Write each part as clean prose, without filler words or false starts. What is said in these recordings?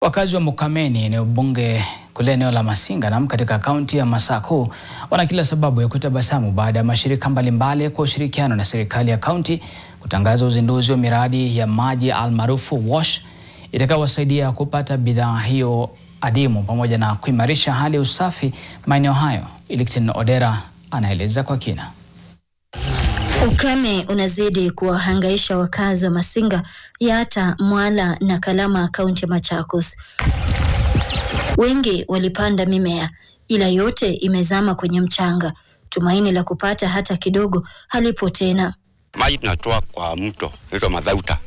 Wakazi wa Mukameneni, eneo bunge kule eneo la Masinga katika kaunti ya Masako, wana kila sababu ya kutabasamu baada ya mashirika mbalimbali kwa ushirikiano na serikali ya kaunti kutangaza uzinduzi wa miradi ya maji almaarufu WASH itakayowasaidia kupata bidhaa hiyo adimu pamoja na kuimarisha hali ya usafi maeneo hayo. Electin Odera anaeleza kwa kina. Ukame unazidi kuwahangaisha wakazi wa Masinga, Yatta, Mwala na Kalama kaunti ya Machakos. Wengi walipanda mimea ila yote imezama kwenye mchanga. Tumaini la kupata hata kidogo halipo tena. Maji tunatoa kwa mto inaitwa Madhauta.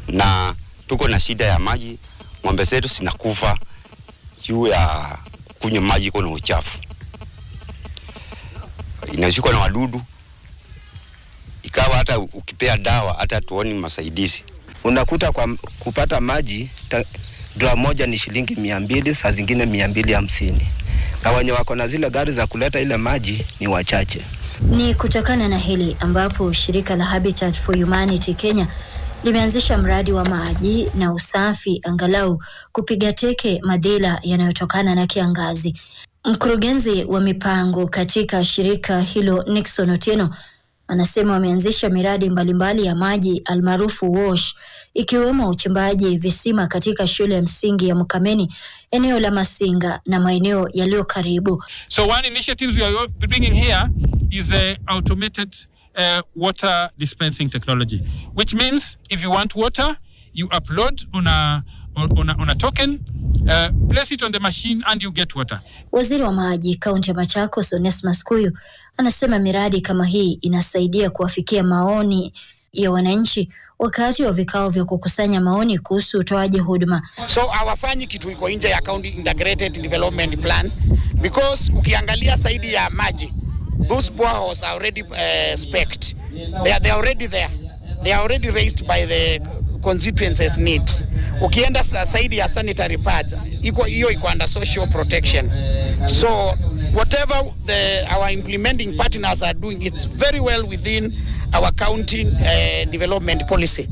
Na tuko na shida ya maji, ng'ombe zetu zinakufa juu ya kunywa maji kuna uchafu. Inashikwa na wadudu. Ikawa hata ukipea dawa hata tuoni masaidizi. Unakuta kwa kupata maji doa moja ni shilingi 200, saa zingine 250. Na wenye wako na zile gari za kuleta ile maji ni wachache. Ni kutokana na hili ambapo shirika la Habitat for Humanity Kenya limeanzisha mradi wa maji na usafi angalau kupiga teke madhila yanayotokana na kiangazi. Mkurugenzi wa mipango katika shirika hilo Nixon Otieno anasema wameanzisha miradi mbalimbali ya maji almaarufu WASH, ikiwemo uchimbaji visima katika shule ya msingi ya Mukameneni, eneo la Masinga na maeneo yaliyo karibu. So one initiative we are bringing here is a automated water dispensing technology, which means if you want water, you upload on a token, place it on the machine and you get water. Waziri wa maji kaunti ya Machakos Onesmus Kuyu anasema miradi kama hii inasaidia kuwafikia maoni ya wananchi wakati wa vikao vya kukusanya maoni kuhusu utoaji huduma. So hawafanyi kitu iko nje ya county integrated development plan, because ukiangalia saidi ya maji, those boreholes are already spec'd. They are already there. They are already raised by the constituencies need. Ukienda saidi ya sanitary pads, hiyo iko under social protection. So whatever our implementing partners are doing, it's very well within our county development policy.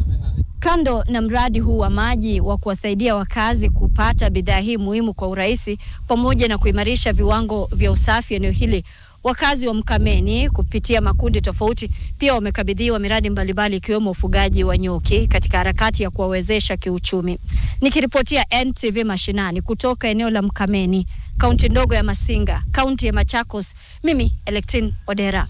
Kando na mradi huu wa maji wa kuwasaidia wakazi kupata bidhaa hii muhimu kwa urahisi pamoja na kuimarisha viwango vya usafi eneo hili, wakazi wa Mukameneni kupitia makundi tofauti pia wamekabidhiwa miradi mbalimbali ikiwemo ufugaji wa nyuki katika harakati ya kuwawezesha kiuchumi. Nikiripotia NTV mashinani kutoka eneo la Mukameneni, kaunti ndogo ya Masinga, kaunti ya Machakos, mimi Electin Odera.